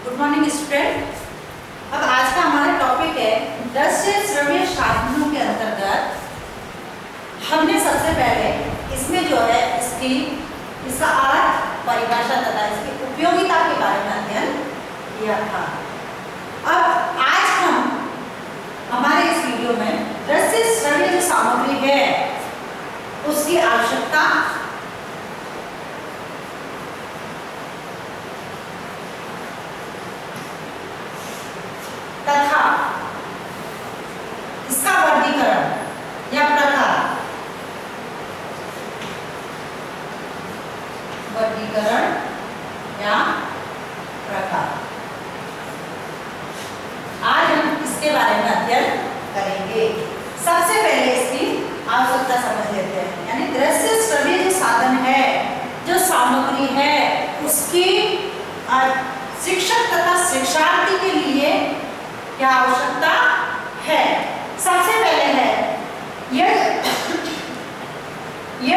Good morning student. अब आज का हमारा टॉपिक है दृश्य श्रव्य साधनों के अंतर्गत हमने सबसे पहले इसमें जो है इसका अर्थ, परिभाषा तथा इसकी उपयोगिता के बारे में अध्ययन किया था। अब आज हम हमारे इस वीडियो में दृश्य श्रव्य जो सामग्री है उसकी आवश्यकता, तथा इसका वर्गीकरण या प्रकार, आज हम इसके बारे में अध्ययन करेंगे। सबसे पहले इसकी आवश्यकता समझ लेते हैं। यानी दृश्य श्रव्य जो साधन है, जो सामग्री है, उसकी शिक्षक तथा शिक्षार्थी के लिए क्या आवश्यकता है। सबसे पहले है यह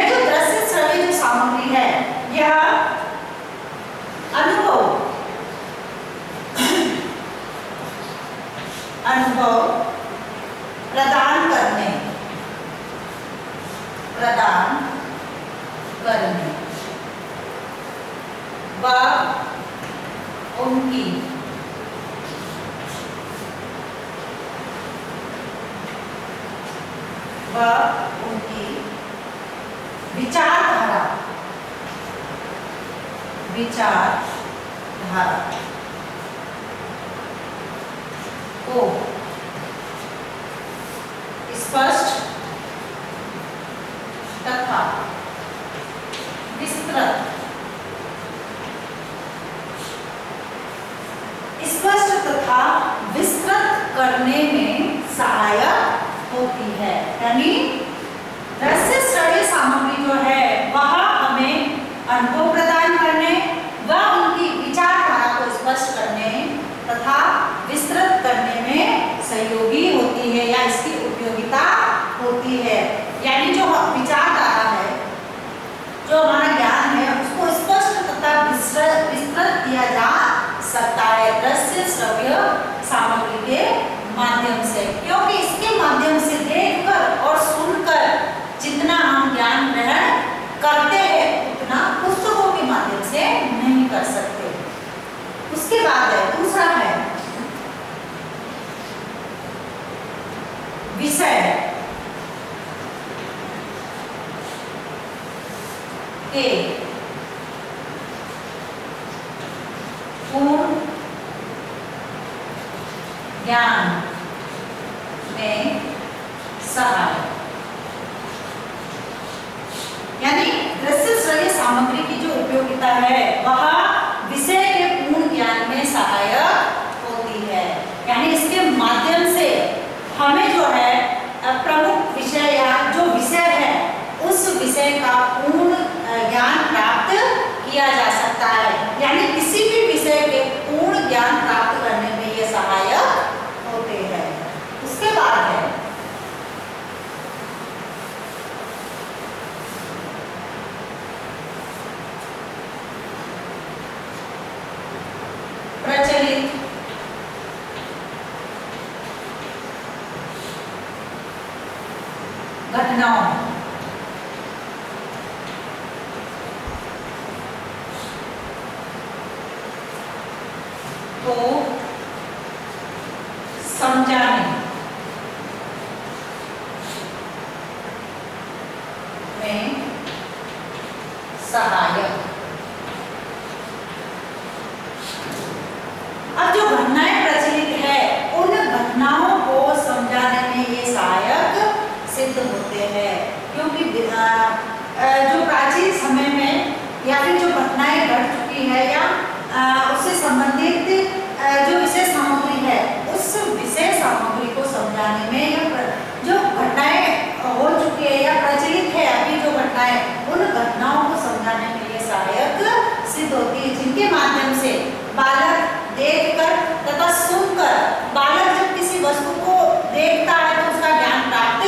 जो दृश्य श्रव्य जो सामग्री है, यह अनुभव प्रदान करने व उनकी विचारधारा को स्पष्ट तथा विस्तृत करने में सहायक होती है। यानी दृश्य श्रव्य सामग्री जो है वह हमें अनुभव प्रदान करने व उनकी विचारधारा को स्पष्ट करने तथा विस्तृत करने में सहयोगी होती है या इसकी उपयोगिता होती है। यानी जो विचारधारा है, जो हमारा ज्ञान है, उसको स्पष्ट तथा विस्तृत किया जा सकता है दृश्य श्रव्य सामग्री के माध्यम से, क्योंकि इसके माध्यम से देखकर और सुनकर जितना हम ज्ञान ग्रहण करते हैं उतना पुस्तकों के माध्यम से नहीं कर सकते। उसके बाद है दूसरा है विषय के पूर्ण ज्ञान में सहायक। यानी दृश्य श्रव्य सामग्री की जो उपयोगिता है वह विषय के पूर्ण ज्ञान में सहायक होती है। यानी इसके माध्यम से हमें जो है प्रमुख विषय या जो विषय है उस विषय का पूर्ण ज्ञान प्राप्त किया जा सकता है। यानी किसी भी विषय के पूर्ण ज्ञान प्राप्त करने में ये सहायक होते हैं। उसके बाद है प्रचलित घटनाओं को समझाने में सहायक। अब जो घटनाएं प्रचलित है उन घटनाओं को समझाने में ये सहायक सिद्ध होते हैं, क्योंकि जो प्राचीन समय में या फिर जो घटनाएं घट चुकी है या उससे संबंधित जो विषय सामग्री है उस विषय सामग्री को समझाने में या जो घटनाएं हो चुकी है या प्रचलित है अभी जो घटनाएं, उन घटनाओं को समझाने में ये सहायक सिद्ध होती है, जिनके माध्यम से बालक देखकर तथा सुनकर, बालक जब किसी वस्तु को देखता है तो उसका ज्ञान प्राप्त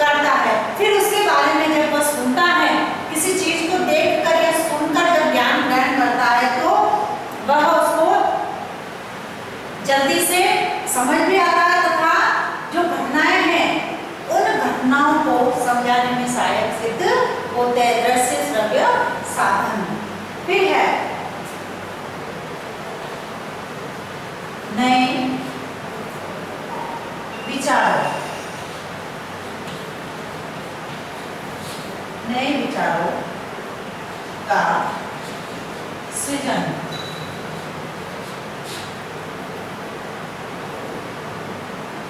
करता है, फिर उसके बारे में जब वह सुनता है, किसी चीज को देखकर या सुनकर जब ज्ञान ग्रहण करता है तो वह उसको जल्दी से समझ भी आता है तथा जो घटनाएं हैं उन घटनाओं को समझाने में सहायक सिद्ध होते हैं दृश्य श्रव्य साधन। फिर है नए विचारों, नए विचारों का सृजन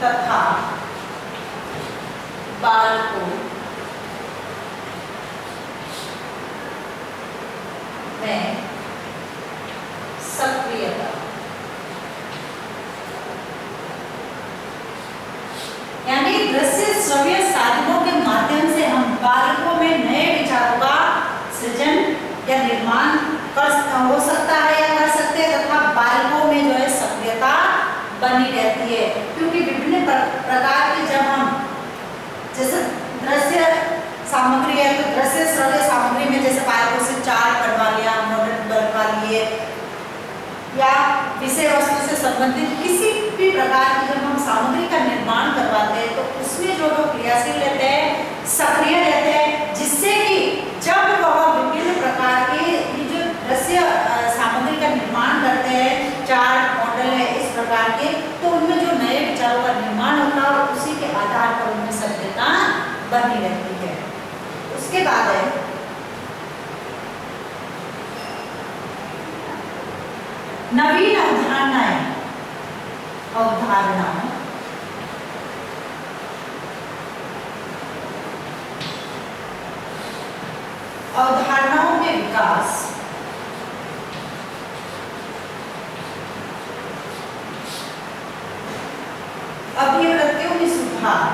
तथा बालकों में सक्रियता, यानी दृश्य श्रव्य साधनों के माध्यम से हम बालकों में नए विचारों का सृजन या निर्माण हो सकता है या कर सकते हैं तथा बालकों में जो है सक्रियता बनी रहती है। क्योंकि विभिन्न प्रकार की जब हम जैसे दृश्य सामग्री है तो दृश्य श्रव्य सामग्री में जैसे बालकों से चार्ट बनवा लिया, मॉडल बनवा लिए या विषय वस्तु से संबंधित किसी भी प्रकार की जब हम सामग्री का निर्माण करवाते हैं तो उसमें जो लोग क्रियाशील रहते हैं, सक्रिय रहते हैं, जिससे कि जब वह विभिन्न प्रकार के जो दृश्य सामग्री का निर्माण करते हैं, चार्ट मॉडल है इस प्रकार के, तो उनमें जो नए विचारों का निर्माण होता है और उसी के आधार पर उनमें सत्यता बनी रहती है। उसके बाद है नवीन अवधारणाएं, अवधारणाओं के विकास, अभिव्यक्तियों में सुधार,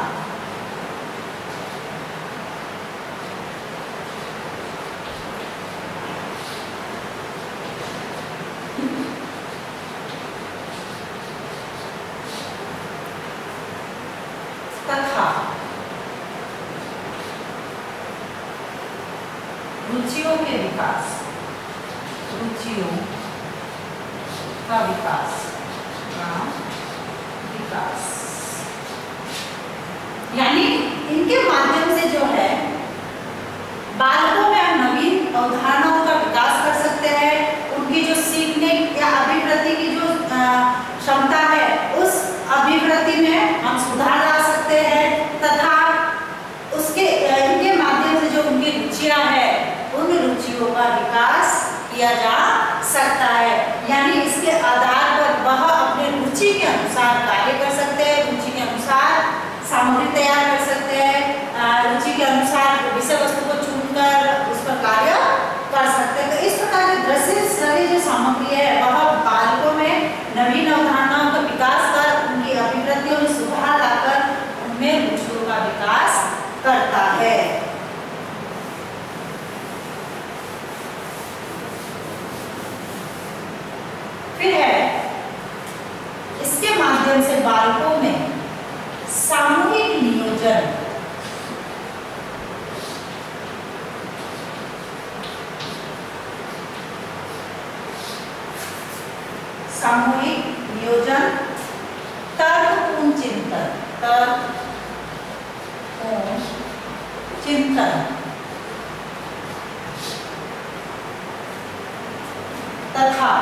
तथा रुचियों के विकास, रुचियों का विकास, यानी इनके माध्यम से जो है बालकों में हम नवीन अवधारणाओं का विकास कर सकते हैं। उनकी जो सीखने या अभिवृद्धि की जो क्षमता है उस अभिवृद्धि में हम सुधार ला सकते हैं तथा उसके इनके माध्यम से जो उनकी रुचियां है उन रुचियों का विकास किया जा सकता है। यानी इसके आधार पर वह अपने रुचि के अनुसार कार्य कर सकते हैं, रुचि के अनुसार सामग्री तैयार कर सकते हैं, रुचि के अनुसार विषय वस्तु को चुनकर उस पर कार्य कर सकते हैं। तो इस प्रकार के दृश्य श्रव्य जो सामग्री है वह बालकों में नवीन अवधारणाओं का विकास कर उनकी अभिवृद्धियों में सुधार लाकर उनमें रुचियों का विकास करता है। फिर है इसके माध्यम से बालकों में सामूहिक नियोजन, सामूहिक नियोजन, तर्कपूर्ण चिंतन, तर्कपूर्ण चिंतन तथा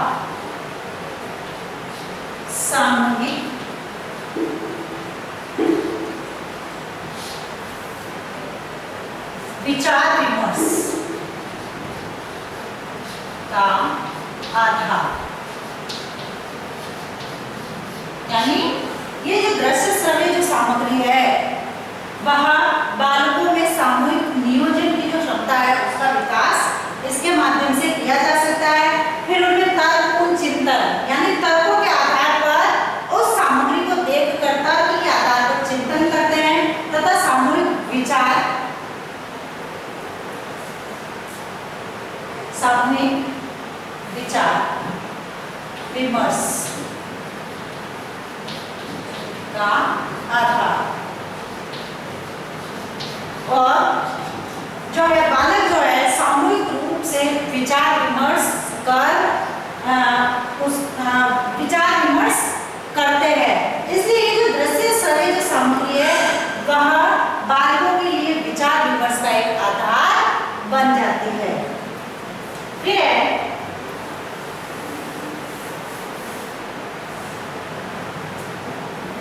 सामूहिक विचार विमर्श का आधार, यानी ये जो दृश्य श्रव्य जो सामग्री है वह बालकों में सामूहिक नियोजन की जो क्षमता है उसका विकास इसके माध्यम से किया जा सकता है। फिर उनमें तर्कपूर्ण चिंतन, यानी तर्कों के आधार पर उस सामग्री को देखकर तर्क के आधार पर चिंतन करते हैं तथा सामूहिक विचार, सामूहिक विचार विमर्श का आधार। और जो है बालक जो है सामूहिक रूप से विचार विमर्श कर विचार विमर्श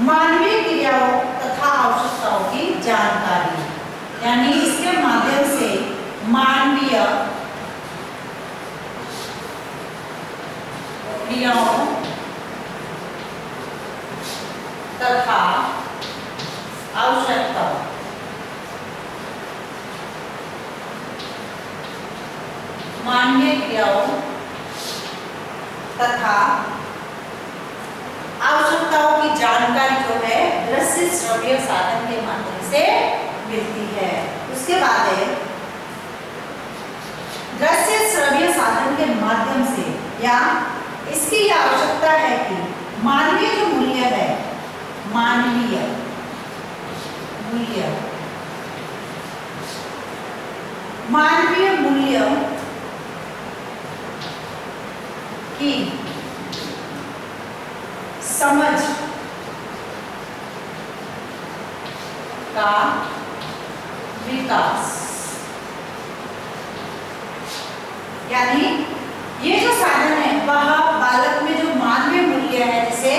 मानवीय क्रियाओं तथा आवश्यकताओं की जानकारी, यानी इसके माध्यम से मानवीय क्रियाओं तथा आवश्यकताओं मानवीय क्रियाओं तथा आवश्यकताओं की जानकारी जो है दृश्य श्रव्य साधन के माध्यम से मिलती है। उसके बाद है दृश्य श्रव्य साधन के माध्यम से, या इसकी यह आवश्यकता है कि मानवीय जो मूल्य है, मानवीय मूल्य, मानवीय मूल्य की समझ का विकास, यानी ये जो साधन है वह बालक में जो मानवीय मूल्य है, जैसे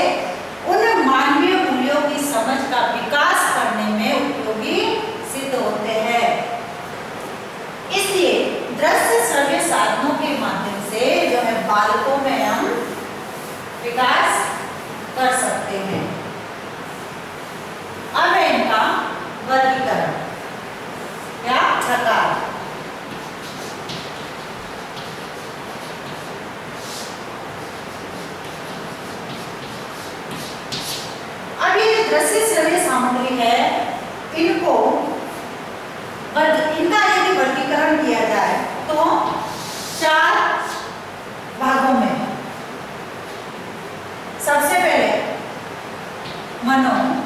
उन मानवीय मूल्यों की समझ का विकास करने में उपयोगी सिद्ध होते हैं। इसलिए दृश्य श्रव्य साधनों के माध्यम से जो है बालकों में हम विकास कर सकते हैं। अब है इनका वर्गीकरण या प्रकार। अब ये दृश्य श्रव्य सामग्री है, इनको इनका यदि वर्गीकरण किया जाए तो 4 भागों में, सबसे पहले मनोवैज्ञानिक,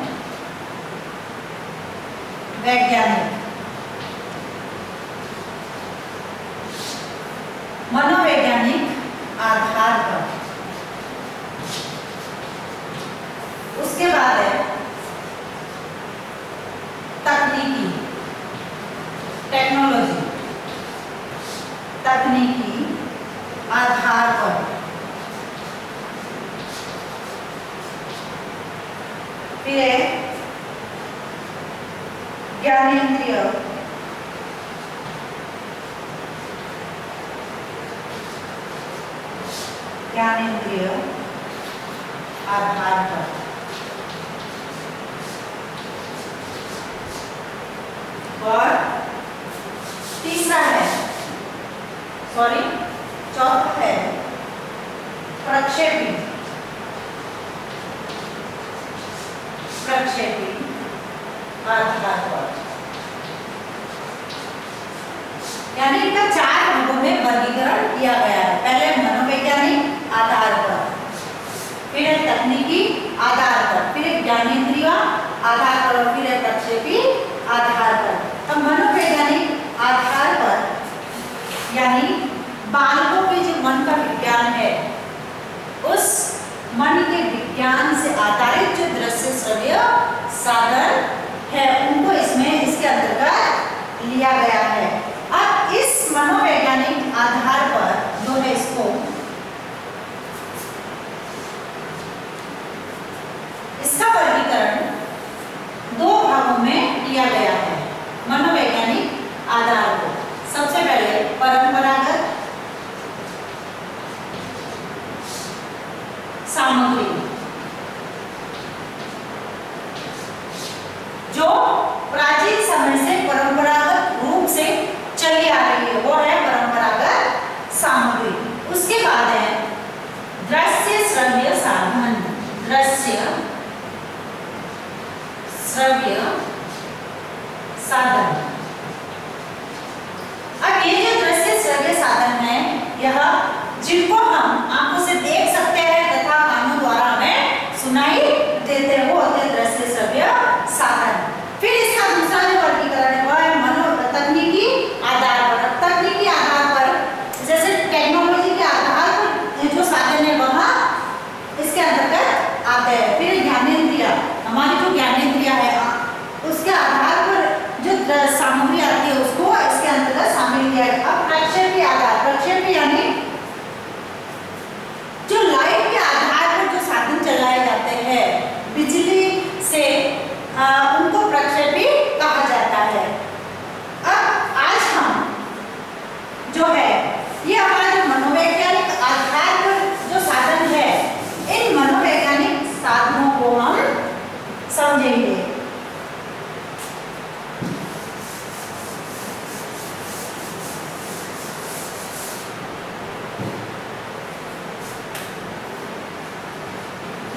मनोवैज्ञानिक आधार पर, उसके बाद है तकनीकी, टेक्नोलॉजी, तकनीकी आधार पर, फिर ज्ञानेंद्रिय, ज्ञानेंद्रिय आधार पर, और तीसरा है, चौथा है प्रक्षेपी, प्रक्षेपी आधार पर, यानी इनका 4 भागों में वर्गीकरण किया गया है। पहले मनोवैज्ञानिक आधार पर, फिर तकनीकी आधार पर, फिर ज्ञानेंद्रिय आधार पर, और फिर प्रक्षेपी आधार पर। अब मनोवैज्ञानिक आधार पर यानी बालकों के जो मन का विज्ञान है, उस मन के विज्ञान से आधारित जो दृश्य श्रव्य साधन है उनको इसमें इसके अंतर्गत लिया गया है। अब इस मनोवैज्ञानिक आधार पर जो है इसका वर्गीकरण 2 भागों में किया गया है। मनोवैज्ञानिक आधार को सबसे पहले परंपरागत सामग्री, जो प्राचीन समय से परंपरागत रूप से चली आ रही है, वो है परंपरागत सामग्री। उसके बाद है दृश्य श्रव्य साधन, दृश्य श्रव्य साधन। अब ये जो दृश्य श्रव्य साधन है, यह जिनको हम आंखों से देख सकते हैं तथा कानों द्वारा हमें सुनाई देते हैं, वो होते हैं दृश्य श्रव्य साधन। फिर इसका दूसरा जो वर्गीकरण है वह है तकनीकी आधार पर। तकनीकी आधार पर जैसे टेक्नोलॉजी के आधार पर जो साधन है वह इसके अंतर्गत आते हैं। फिर ज्ञानेंद्रिय, हमारी जो ज्ञानेंद्रिय है उसके आधार पर जो सामग्री आती है उसको इसके अंतर्गत शामिल किया गया। अब प्रक्षेपी आधार, प्रक्षेपी यानी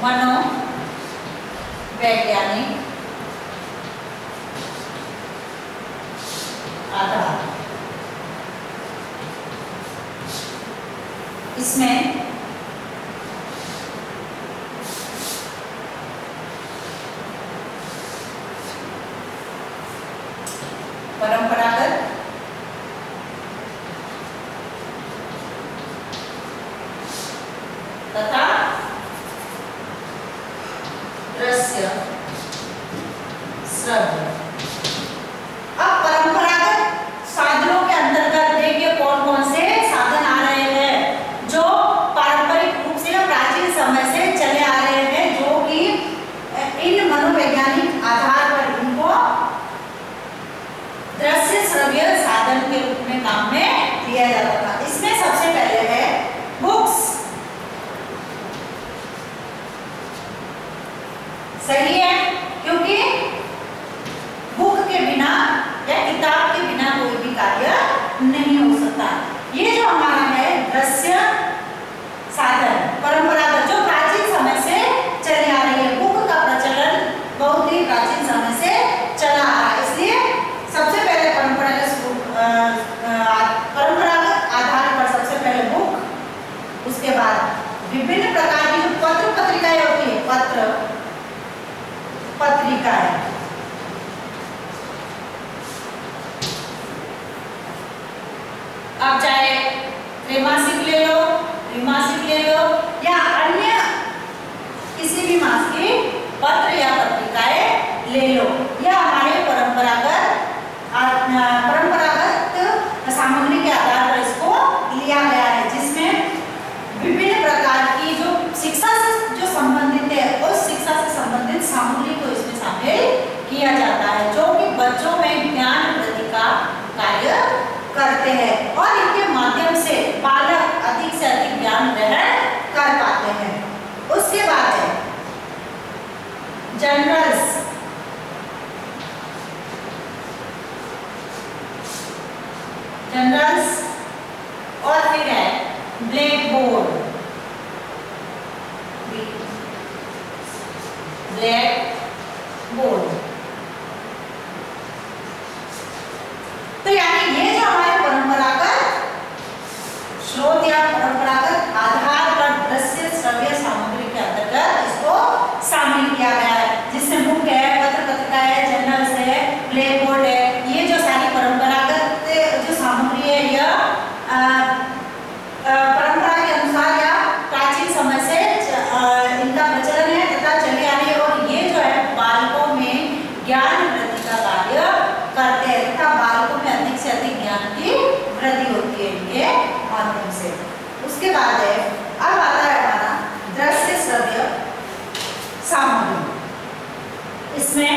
मनोवैज्ञानिक आधार। इसमें परंपरागत तथा दृश्य श्रव्य। अब परंपरागत साधनों के अंतर्गत देखिए कौन कौन से साधन आ रहे हैं जो पारंपरिक रूप से प्राचीन समय से चले आ रहे हैं, जो कि इन मनोवैज्ञानिक आधार पर इनको दृश्य श्रव्य साधन के रूप में काम में लिया जाता था। इसमें सबसे पहले है बुक्स। सही है, क्योंकि बुक के बिना या किताब के बिना कोई भी कार्य नहीं हो सकता। ये जो हमारा है दृश्य साधन परंपरागत जो प्राचीन समय से चले आ रही है। बुक का प्रचलन बहुत ही प्राचीन समय से चला आ रहा है, इसलिए सबसे पहले परंपरागत आधार पर सबसे पहले बुक, उसके बाद विभिन्न प्रकार की जो पत्र पत्रिकाएं होती है, पत्र पत्रिकाएं, आप चाहे त्रैमासिक ले लो, त्रिमासिक ले लो या अन्य किसी भी मास की पत्र या पत्रिकाएं ले लो। यह हमारे परंपरागत सामग्री के आधार पर इसको लिया गया है, जिसमें विभिन्न प्रकार की जो शिक्षा से जो संबंधित है उस शिक्षा से संबंधित सामग्री को इसमें शामिल किया जाता है, जो कि बच्चों में ज्ञान वृद्धि का कार्य करते हैं और इनके माध्यम से बालक अधिक से अधिक ज्ञान ग्रहण कर पाते हैं। उसके बाद है जर्नल्स। जर्नल्स और फिर है ब्लैक बोर्ड। ब्लैक बोर्ड तो यानी ये जो हमारे परंपरागत स्रोत या परंपरागत आधार पर दृश्य श्रव्य सामग्री के अंतर्गत इसको शामिल किया गया है, जिसमें बुक है, पत्र पत्रिका है, जर्नल्स है, ब्लैक बोर्ड है। ये जो सारी परंपरागत जो सामग्री है यह परंपरा के अनुसार या प्राचीन समय से इनका प्रचलन है तथा चली आ रही है, और ये जो है बालकों में ज्ञान वृद्धि का कार्य करते हैं तथा बालकों में अधिक से अधिक ज्ञान की वृद्धि होती है इनके माध्यम से। उसके बाद है अब आता है हमारा दृश्य श्रव्य सामग्री। इसमें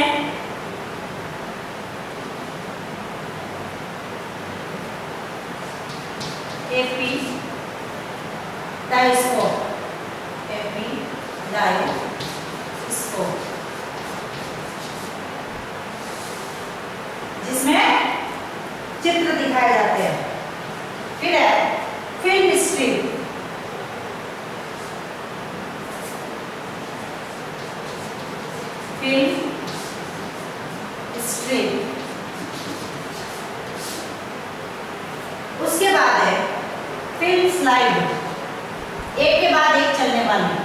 एपिडायोस्कोप, जिसमें चित्र दिखाए जाते हैं। फिर है फिल्म स्ट्रिप। Film strip. उसके बाद है फिल्म स्लाइड, एक के बाद एक चलने वाली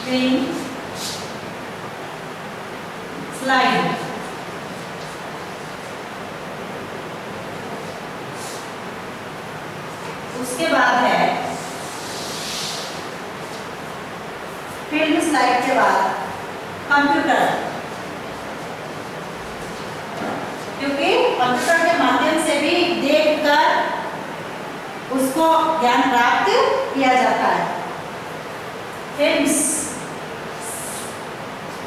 फिल्म स्लाइड। उसके बाद है फिल्म स्लाइड के बाद कंप्यूटर, क्योंकि कंप्यूटर के माध्यम से भी देखकर उसको ज्ञान प्राप्त किया जाता है। फिल्म्स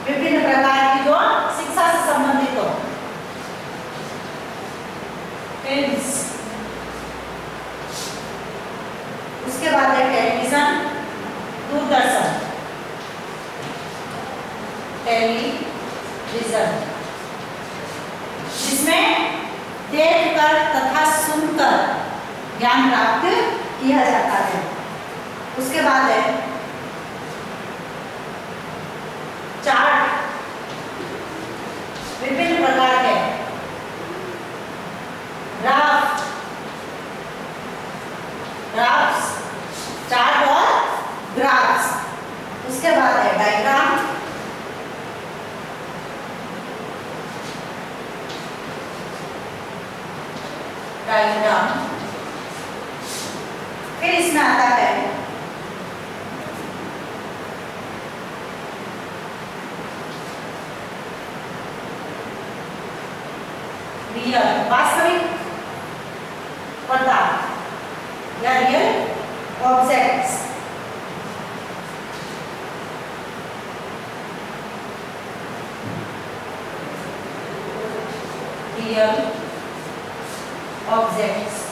विभिन्न प्रकार की जो शिक्षा से संबंधित हो, फिल्म्स। उसके बाद है टेलीविजन, दूरदर्शन, टेलीविजन, जिसमें देखकर तथा सुनकर ज्ञान प्राप्त किया जाता है। उसके बाद है में आता है रियल, वास्तविक पदार्थ या रियल ऑब्जेक्ट्स। Real objects.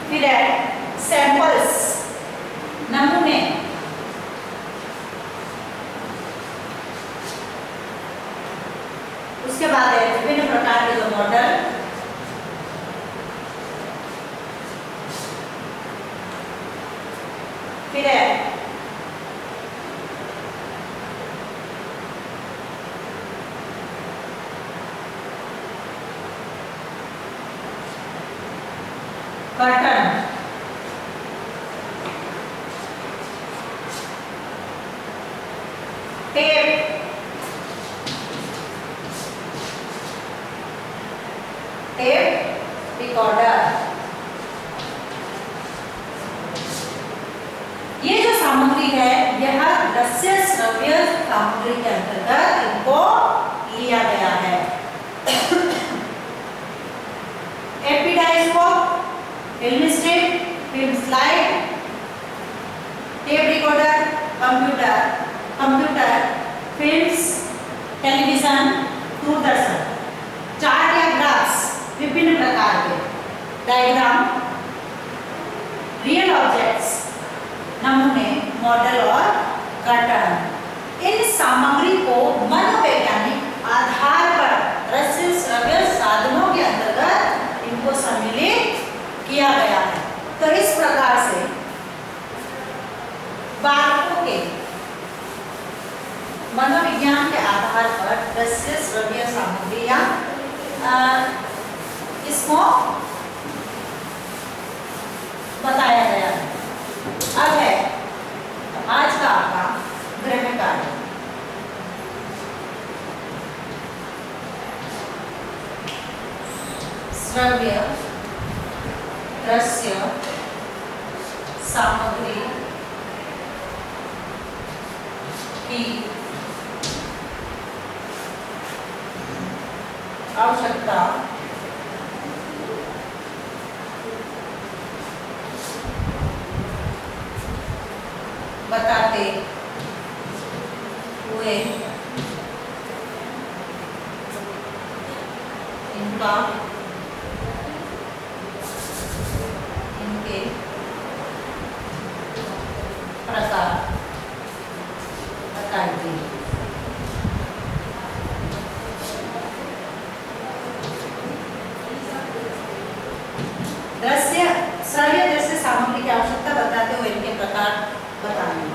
फिर है सैंपल्स, नमूने। उसके बाद है विभिन्न प्रकार के जो मॉडल, फिर है कर्टन, टेप, टेप रिकॉर्डर। ये जो सामग्री है यह दृश्य श्रव्य सामग्री के अंतर्गत इनको लिया गया है। Epidiascope, film strip, film slide, tape recorder, computer, films, television, दूरदर्शन, चार्ट या ग्राफ्स, विभिन्न प्रकार के डायग्राम, रियल ऑब्जेक्ट्स, नमूने, मॉडल और कर्टन। इन सामग्री को मनोवैज्ञानिक आधार पर दृश्य श्रव्य साधनों के अंतर्गत इनको सम्मिलित किया गया है। तो इस प्रकार से बालकों के मनोविज्ञान के आधार पर दृश्य श्रव्य सामग्रियां इसको बताया गया है। अब है आज का आपका गृह कार्य। श्रव्य दृश्य सामग्री की आवश्यकता बताते हुए इनका इनके प्रकार बताइए। दृश्य श्रव्य दृश्य सामग्री की आवश्यकता बताते हुए इनके प्रकार बताने।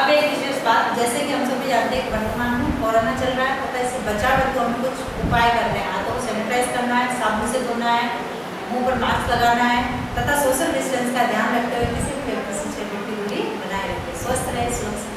अब एक विशेष बात, जैसे कि हम सभी जानते हैं वर्तमान में कोरोना चल रहा है, पता है इससे बचाव हेतु हमें कुछ उपाय करने हैं। हाथों को सैनिटाइज करना है, साबुन से धोना है, मुंह पर मास्क लगाना है तथा सोशल डिस्टेंस का ध्यान रखते हुए किसी भी व्यक्ति से दूरी बनाए रखें। स्वस्थ रहे, सुरक्षित